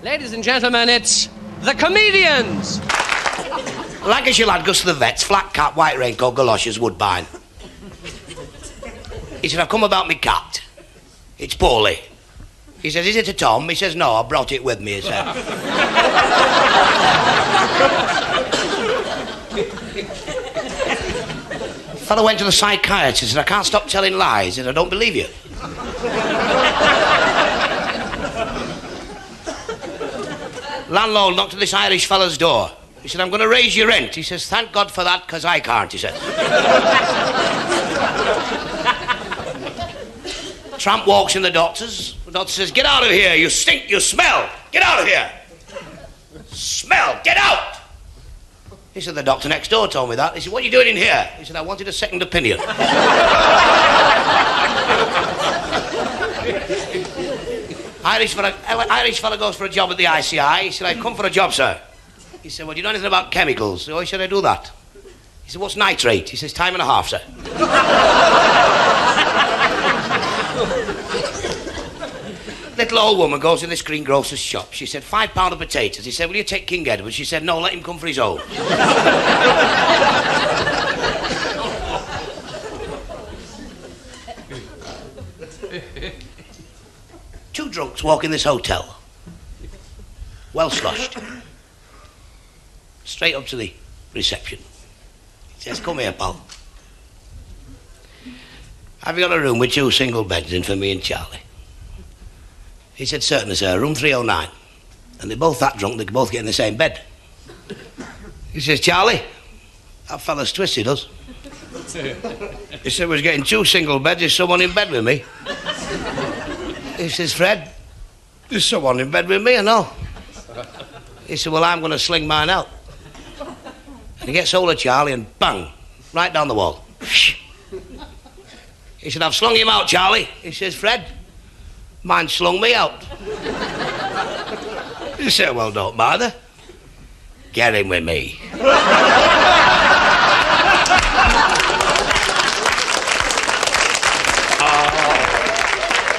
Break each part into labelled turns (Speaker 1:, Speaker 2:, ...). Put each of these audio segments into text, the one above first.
Speaker 1: Ladies and gentlemen, it's the comedians.
Speaker 2: Lancashire lad goes to the vet's, flat cap, white raincoat, galoshes, woodbine. He said, I've come about me cat. It's poorly. He says, is it a Tom? He says, no, I brought it with me, he said. Fellow went to the psychiatrist and said, I can't stop telling lies. He said, I don't believe you. Landlord knocked at this Irish fella's door. He said, I'm going to raise your rent. He says, thank God for that, because I can't, he says. Tramp walks in the doctor's. The doctor says, get out of here, you stink, you smell. Get out of here. Smell, get out. He said, the doctor next door told me that. He said, what are you doing in here? He said, I wanted a second opinion. Irish fella goes for a job at the ICI. He said, I've come for a job, sir. He said, well, do you know anything about chemicals? Oh, he said, I do that. He said, what's nitrate? He says, time and a half, sir. Little old woman goes in this greengrocer's shop. She said, £5 of potatoes. He said, will you take King Edward? She said, no, let him come for his own. Two drunks walk in this hotel. Well sloshed. Straight up to the reception. He says, come here, pal. Have you got a room with 2 single beds in for me and Charlie? He said, certainly, sir, room 309. And they're both that drunk, they can both get in the same bed. He says, Charlie, that fella's twisted us. He said, we're getting 2 single beds, there's someone in bed with me. He says, Fred, there's someone in bed with me, I know. He said, well, I'm going to sling mine out. And he gets hold of Charlie and bang, right down the wall. He said, I've slung him out, Charlie. He says, Fred, mine slung me out. He said, well, don't bother. Get him with me.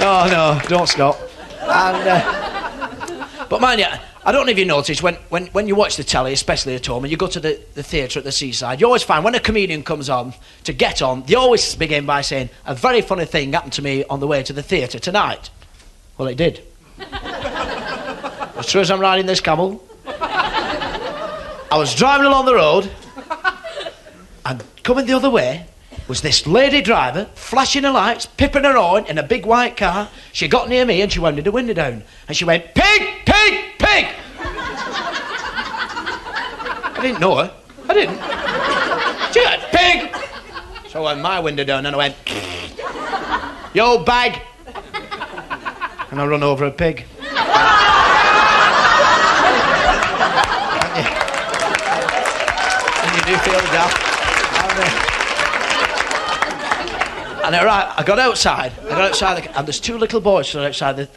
Speaker 3: Oh, no, don't stop. And, but mind you, I don't know if you notice, when you watch the telly, especially at home, and you go to the theatre at the seaside, you always find when a comedian comes on to get on, they always begin by saying, a very funny thing happened to me on the way to the theatre tonight. Well, it did. As true as I'm riding this camel, I was driving along the road, and coming the other way was this lady driver, flashing her lights, pipping her horn in a big white car. She got near me and she wound the window down. And she went, pig, pig, pig! I didn't know her. I didn't. She went, pig! So I wound my window down and I went, you old bag! And I run over a pig. And you do feel daft. And I got outside, and there's 2 little boys stood outside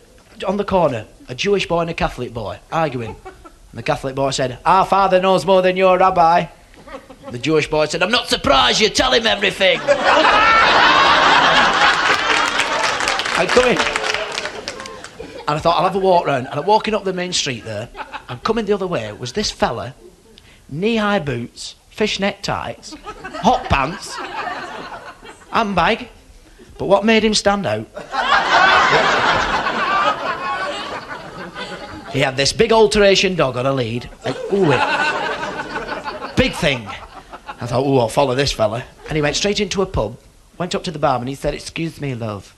Speaker 3: on the corner, a Jewish boy and a Catholic boy, arguing. And the Catholic boy said, our father knows more than your rabbi. The Jewish boy said, I'm not surprised, you tell him everything. I'm coming. And I thought, I'll have a walk round. And I'm walking up the main street there, and coming the other way was this fella, knee-high boots, fishnet tights, hot pants, handbag. But what made him stand out? He had this big alteration dog on a lead. Big thing. I thought, I'll follow this fella. And he went straight into a pub, went up to the barman, and he said, excuse me, love.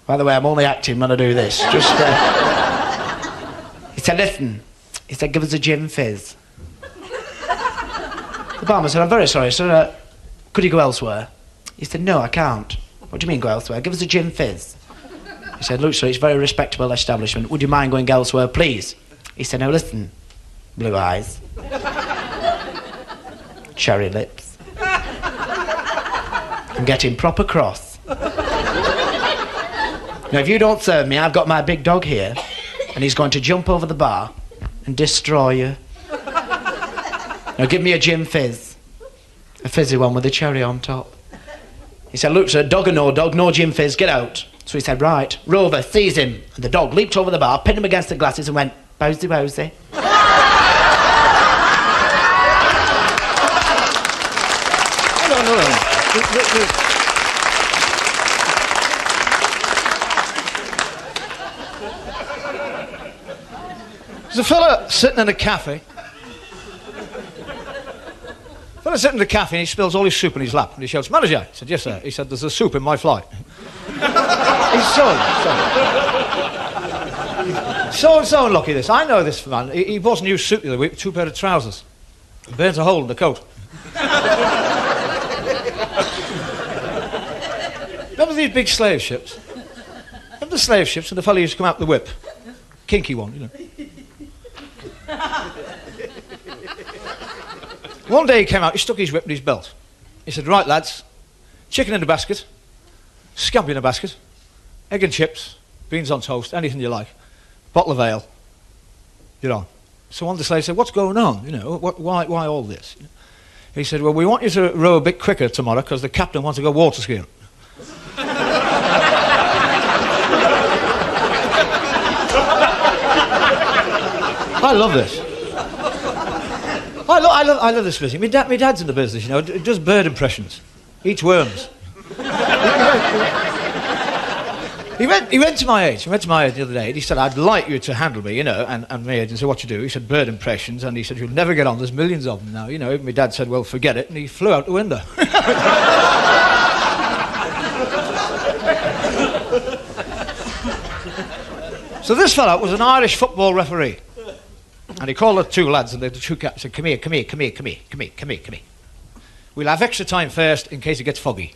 Speaker 3: By the way, I'm only acting when I do this. Just, He said, listen. He said, give us a gin fizz. The barman said, I'm very sorry, sir. Could you go elsewhere? He said, no, I can't. What do you mean go elsewhere? Give us a gin fizz. He said, look, sir, it's a very respectable establishment. Would you mind going elsewhere, please? He said, now listen, blue eyes, cherry lips. I'm getting proper cross. Now, if you don't serve me, I've got my big dog here, and he's going to jump over the bar and destroy you. Now, give me a gin fizz. A fizzy one with a cherry on top. He said, look, sir, dog or no dog, no gin fizz, get out. So he said, right, Rover, seize him. And the dog leaped over the bar, pinned him against the glasses and went, Bowsy, Bowsy.
Speaker 4: There's a fella sitting in a cafe. And he spills all his soup in his lap and he shouts, "Manager!" He said, "Yes, sir." He said, "There's a soup in my flight." He's so unlucky, this. I know this man. He bought a new suit the other week with 2 pairs of trousers. He burns a hole in the coat. Remember these big slave ships? Remember the slave ships and the fella used to come out with the whip? Kinky one, you know. One day he came out, he stuck his whip in his belt. He said, "Right, lads, chicken in a basket, scampi in a basket, egg and chips, beans on toast, anything you like, bottle of ale, you're on." So one of the slaves said, "What's going on? You know, why all this?" He said, "Well, we want you to row a bit quicker tomorrow because the captain wants to go water skiing." I love this. I love this business. My dad's in the business, you know. He does bird impressions. Eats worms. He went to my age. He went to my age the other day and he said, "I'd like you to handle me, you know." And my agent said, "What you do?" He said, "Bird impressions." And he said, "You'll never get on. There's millions of them now, you know." My dad said, "Well, forget it." And he flew out the window. So this fella was an Irish football referee. And he called the 2 lads and the 2 caps said, come here. We'll have extra time first in case it gets foggy.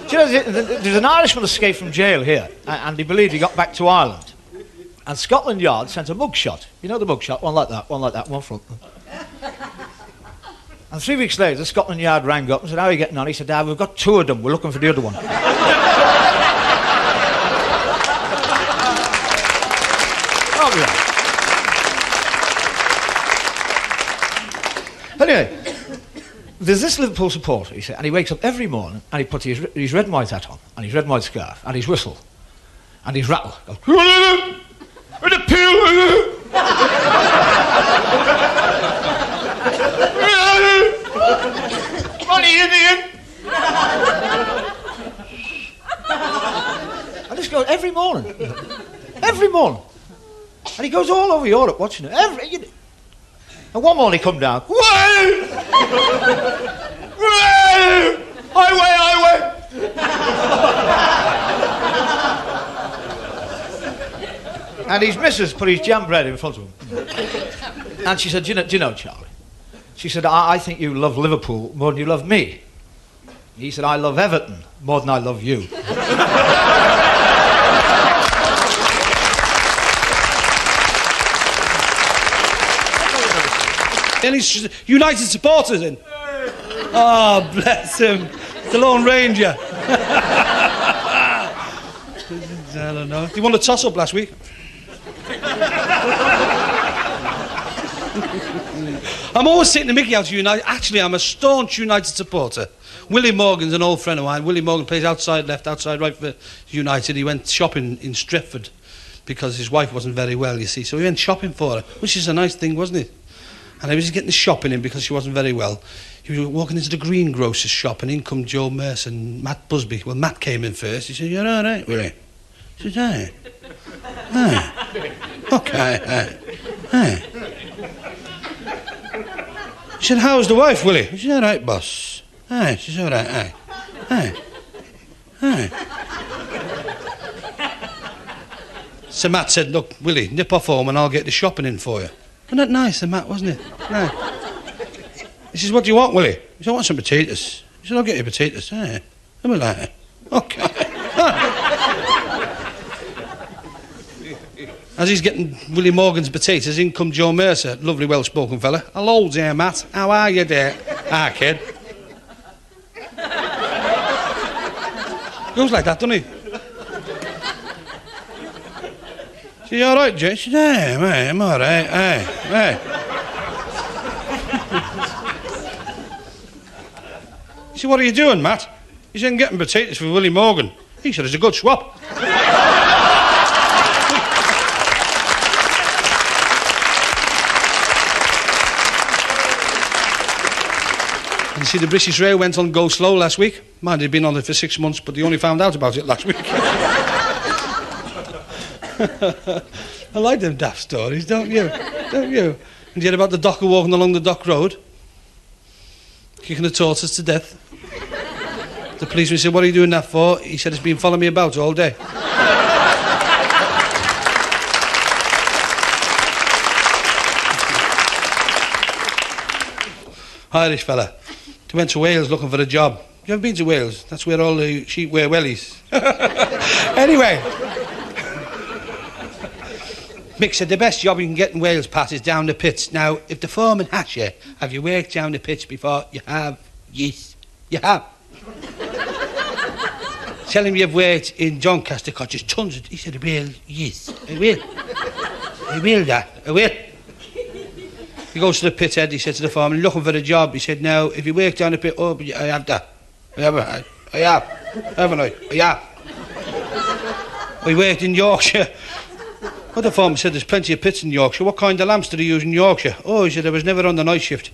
Speaker 4: Do you know, there's an Irishman escaped from jail here, and he believed he got back to Ireland. And Scotland Yard sent a mugshot. You know the mugshot? One like that, one front. And 3 weeks later, Scotland Yard rang up and said, "How are you getting on?" He said, "Dad, we've got 2 of them. We're looking for the other one." Anyway, there's this Liverpool supporter, he said, and he wakes up every morning and he puts his red and white hat on, and his red and white scarf, and his whistle, and his rattle. Money Indian! And this goes every morning. Every morning. And he goes all over Europe watching it. And one morning he come down. Highway! And his missus put his jam bread in front of him. And she said, do you know, Charlie? She said, I think you love Liverpool more than you love me. He said, "I love Everton more than I love you."
Speaker 5: And he's United supporters in. Oh, bless him. The Lone Ranger. I don't know. He won a toss-up last week. I'm always taking the mickey out of United. Actually, I'm a staunch United supporter. Willie Morgan's an old friend of mine. Willie Morgan plays outside left, outside right for United. He went shopping in Stretford because his wife wasn't very well, you see. So he went shopping for her, which is a nice thing, wasn't it? And I was getting the shopping in because she wasn't very well. He was walking into the greengrocer's shop and in come Joe Mercer and Matt Busby. Well, Matt came in first. He said, "You're all right, Willie?" He said, "Aye. Aye. Okay, aye. Aye." He said, "How's the wife, Willie?" He said, "All right, boss. Aye, she's all right, aye. Aye. Aye." So Matt said, "Look, Willie, nip off home and I'll get the shopping in for you." Wasn't that nice of Matt, wasn't it? No. He says, "What do you want, Willie?" He said, "I want some potatoes." He said, "I'll get you potatoes." Aye. And we're like, "Okay." As he's getting Willie Morgan's potatoes, in come Joe Mercer, lovely well-spoken fella. "Hello there, Matt. How are you there?" "Ah, kid." Goes like that, doesn't he? "So you all right, Jay?" She said, "Aye, mate, I'm all right, aye." He said, what are you doing, Matt? He said, I'm getting potatoes for Willie Morgan. He said, it's a good swap. And you see, the British Rail went on go slow last week. Mind, they'd been on it for 6 months, but they only found out about it last week. I like them daft stories, don't you? Don't you? And you hear about the docker walking along the dock road, kicking the tortoise to death. The policeman said, what are you doing that for? He said, it's been following me about all day. Irish fella. He went to Wales looking for a job. You ever been to Wales? That's where all the sheep wear wellies. Anyway. Mick said, the best job you can get in Wales, Pat, is down the pits. Now, if the foreman asks you, have you worked down the pits before? You have. Yes, you have. Tell him you've worked in Doncaster Cottage, tons of... He said, I will. Yes, I will. I will, that. I will. He goes to the pit head, he said to the foreman, looking for a job. He said, now, if you work down the pit... Oh, but I have that. I have. Haven't I? I have. We worked in Yorkshire. Well, the foreman said, there's plenty of pits in Yorkshire. What kind of lamps do they use in Yorkshire? Oh, he said, I was never on the night shift.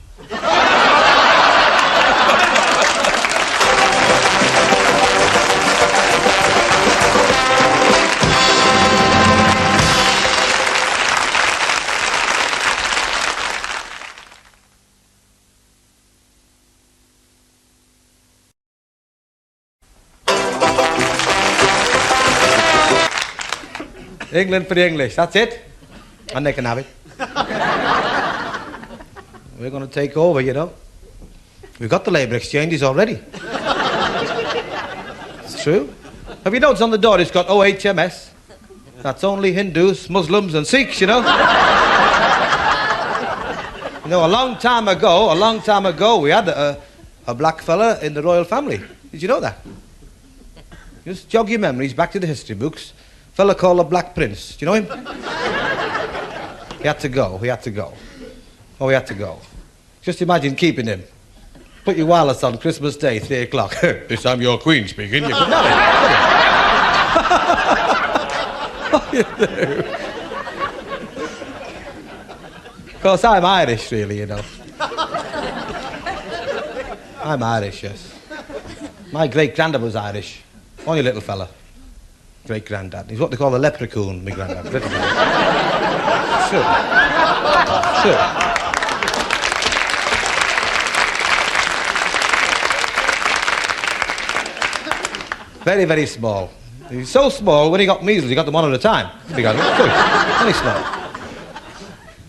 Speaker 4: England for the English, that's it. And they can have it. We're going to take over, you know. We've got the labour exchanges already. It's true. Have you noticed on the door it's got OHMS? That's only Hindus, Muslims and Sikhs, you know. You know, a long time ago, we had a black fella in the royal family. Did you know that? Just jog your memories back to the history books. Fella called the Black Prince. Do you know him? He had to go. Oh, he had to go. Just imagine keeping him. Put your wireless on Christmas Day, 3 o'clock. This time your Queen speaking. You couldn't have it. Of course, I'm Irish, really, you know. I'm Irish, yes. My great-granddad was Irish. Only a little fella. Great-granddad. He's what they call a leprechaun, my granddad. Sure. Very, very small. He's so small, when he got measles, he got them one at a time. Very small.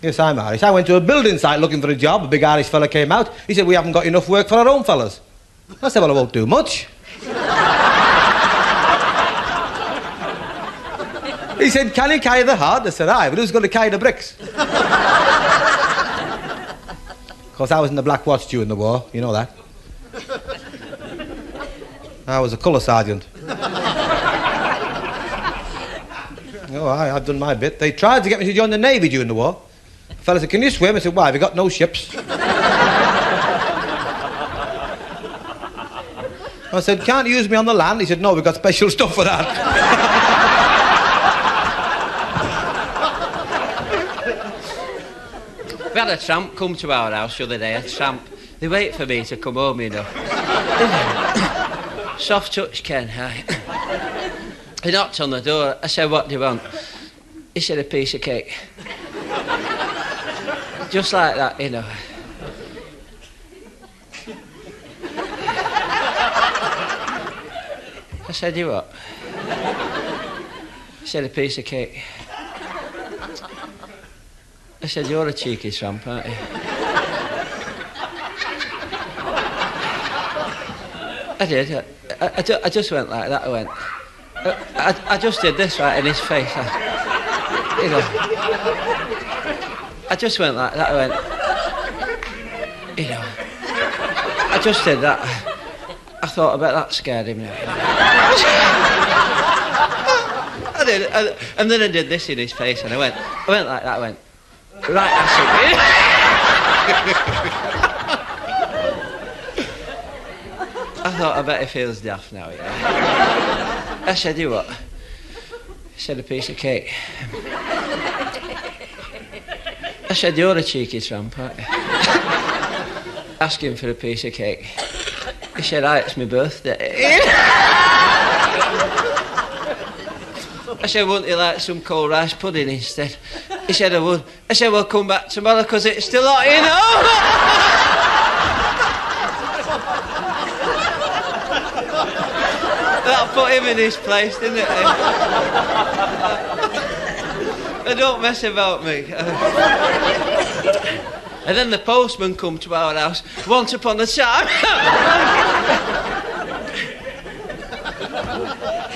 Speaker 4: Yes, I'm Irish. I went to a building site looking for a job. A big Irish fella came out. He said, we haven't got enough work for our own fellas. I said, well, I won't do much. He said, can he carry the hod? I said, aye, but who's going to carry the bricks? Of course, I was in the Black Watch during the war, you know that. I was a colour sergeant. Oh, I've done my bit. They tried to get me to join the Navy during the war. The fella said, can you swim? I said, why, have you got no ships? I said, can't you use me on the land? He said, no, we've got special stuff for that.
Speaker 1: We had a tramp come to our house the other day, a tramp. They wait for me to come home, you know. Soft touch, Ken. He knocked on the door. I said, what do you want? He said, a piece of cake. Just like that, you know. I said, you what? He said, a piece of cake. I said, you're a cheeky tramp, aren't you? I did. I just went like that. I went. I just did this right in his face. You know. I just went like that. I went. You know. I just did that. I thought, I bet that scared him. I did. And then I did this in his face, and I went like that. I went. Right, that's it. I thought, I bet he feels daft now, you know. I said, you what? He said, a piece of cake. I said, you're a cheeky tramp, aren't you? Ask him for a piece of cake. He said, it's my birthday. I said, wouldn't you like some cold rice pudding instead? He said, I would. I said, well, come back tomorrow because it's still hot, you know. That put him in his place, didn't it? Don't mess about me. And then the postman come to our house once upon a time.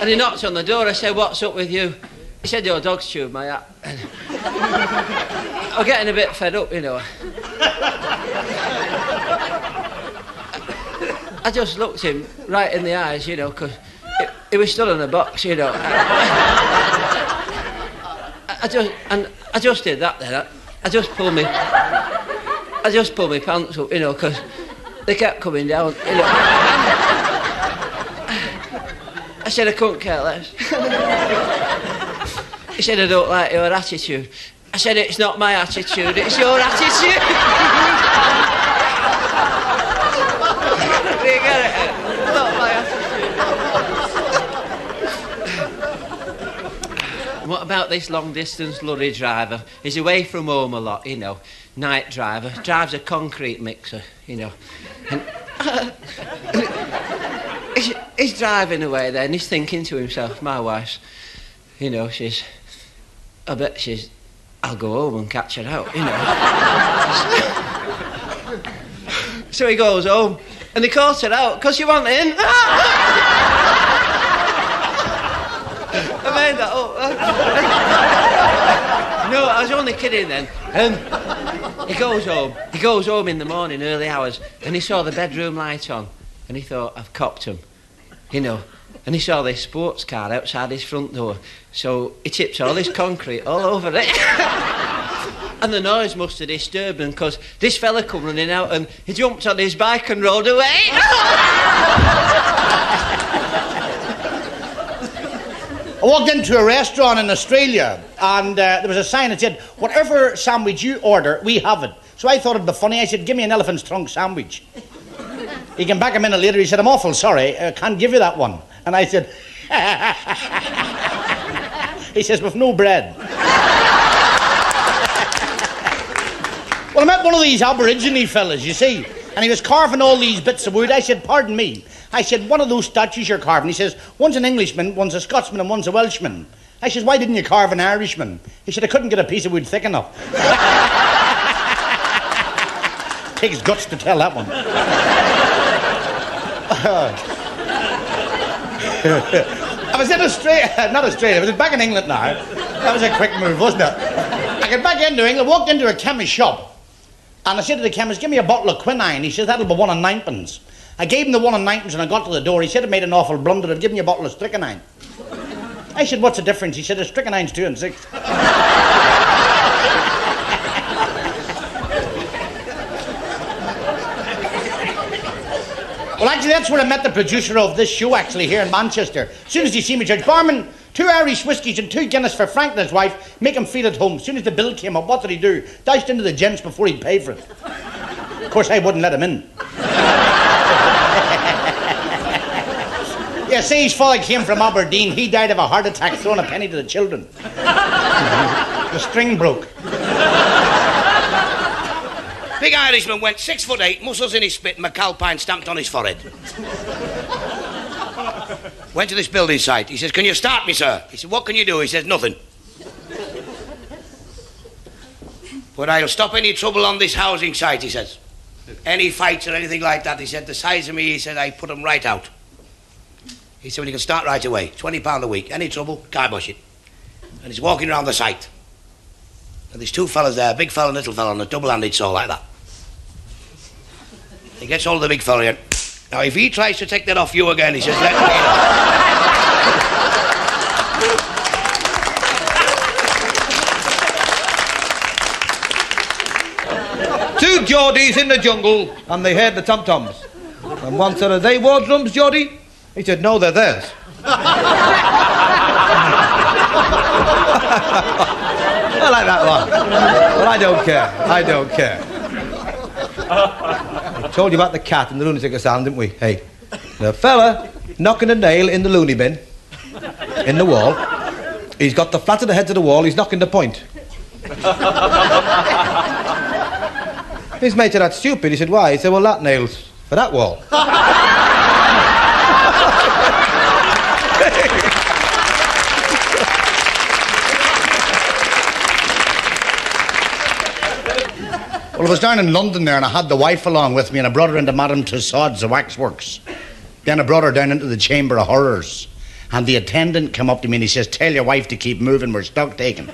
Speaker 1: And he knocked on the door. I said, what's up with you? He said, your dog's chewed my hat. I'm getting a bit fed up, you know. I just looked him right in the eyes, you know, because he was still in a box, you know. I just did that then. I just pulled my pants up, you know, because they kept coming down, you know. I said I couldn't care less. He said, I don't like your attitude. I said, it's not my attitude, it's your attitude. Do you get it? It's not my attitude. What about this long-distance lorry driver? He's away from home a lot, you know. Night driver. Drives a concrete mixer, you know. And he's driving away there and he's thinking to himself, my wife's, you know, I bet I'll go home and catch her out, you know. So he goes home and he calls her out, because you want in. I made that up. No, I was only kidding then. He goes home in the morning, early hours, and he saw the bedroom light on, and he thought, I've copped him, you know. And he saw this sports car outside his front door, so he tipped all his concrete all over it. And the noise must have disturbed him, because this fella come running out and he jumped on his bike and rode away.
Speaker 6: I walked into a restaurant in Australia and there was a sign that said, whatever sandwich you order, we have it. So I thought it'd be funny. I said, give me an elephant's trunk sandwich. He came back a minute later, he said, I'm awful sorry, I can't give you that one. And I said, he says, with no bread. Well, I met one of these Aborigine fellas, you see, and he was carving all these bits of wood. I said, pardon me. I said, one of those statues you're carving. He says, one's an Englishman, one's a Scotsman, and one's a Welshman. I says, why didn't you carve an Irishman? He said, I couldn't get a piece of wood thick enough. Takes guts to tell that one. I was in Australia, not Australia, I was back in England now. That was a quick move, wasn't it? I got back into England, walked into a chemist shop, and I said to the chemist, give me a bottle of quinine. He says, that'll be 1 and 9pence. I gave him the 1 and 9pence and I got to the door. He said, I made an awful blunder, I'd give me a bottle of strychnine. I said, what's the difference? He said, the strychnine's 2 and 6. Well, actually, that's where I met the producer of this show, actually, here in Manchester. As soon as he see me, Judge Barman, 2 Irish whiskies and 2 Guinness for Frank and his wife, make him feel at home. As soon as the bill came up, what did he do? Diced into the gents before he'd pay for it. Of course, I wouldn't let him in. Yeah, say his father came from Aberdeen. He died of a heart attack throwing a penny to the children. The string broke.
Speaker 2: Big Irishman went 6'8", muscles in his spit, and McAlpine stamped on his forehead. Went to this building site. He says, can you start me, sir? He said, what can you do? He says, nothing. But I'll stop any trouble on this housing site, he says. Any fights or anything like that, he said, the size of me, he said, I put them right out. He said, well, you can start right away. £20 a week. Any trouble, kibosh it. And he's walking around the site. And there's 2 fellas there, a big fella and a little fella, on a double-handed saw like that. He gets hold of the big fella and, now if he tries to take that off you again, he says, let me
Speaker 4: Two Geordies in the jungle, and they heard the tom-toms.
Speaker 6: And one said, are they wardrobes, Geordie? He said, no, they're theirs. I like that one. But I don't care. I don't care. I told you about the cat and the lunatic asylum, didn't we? Hey, the fella knocking a nail in the loony bin, in the wall. He's got the flat of the head to the wall, he's knocking the point. His mate said, that's stupid. He said, why? He said, well, that nail's for that wall. Well, I was down in London there and I had the wife along with me and I brought her into Madame Tussauds, the waxworks. Then I brought her down into the Chamber of Horrors and the attendant came up to me and he says, tell your wife to keep moving, we're stock taking.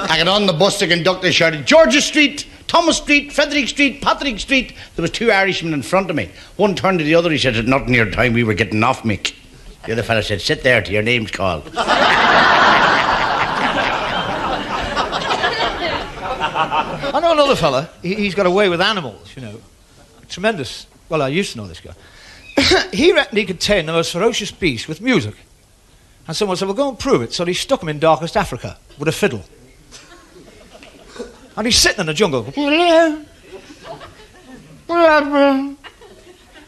Speaker 6: I got on the bus, the conductor shouted, Georgia Street, Thomas Street, Frederick Street, Patrick Street. There was two Irishmen in front of me. One turned to the other, he said, it's not near time, we were getting off, Mick. The other fella said, sit there till your name's called.
Speaker 4: I know another fella, he's got away with animals, you know. Tremendous. Well, I used to know this guy. He reckoned he could tame the most ferocious beast with music. And someone said, well, go and prove it. So he stuck him in darkest Africa with a fiddle. And he's sitting in the jungle.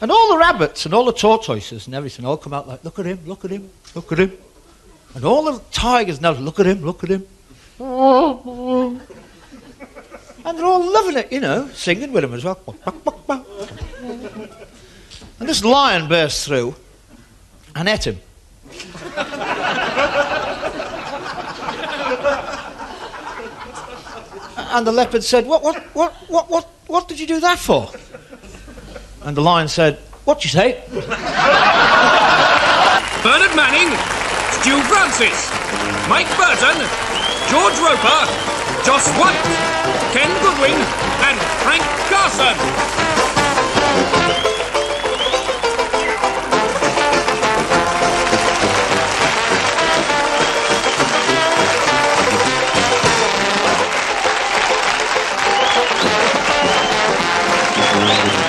Speaker 4: And all the rabbits and all the tortoises and everything all come out like, look at him, look at him, look at him. And all the tigers now, look at him, look at him. And they're all loving it, you know, singing with him as well. And this lion burst through and ate him. And the leopard said, what did you do that for? And the lion said, what'd you say?
Speaker 7: Bernard Manning, Stu Francis, Mike Burton, George Roper, Joss White, Ken Goodwin, and Frank Carson.
Speaker 8: Curated.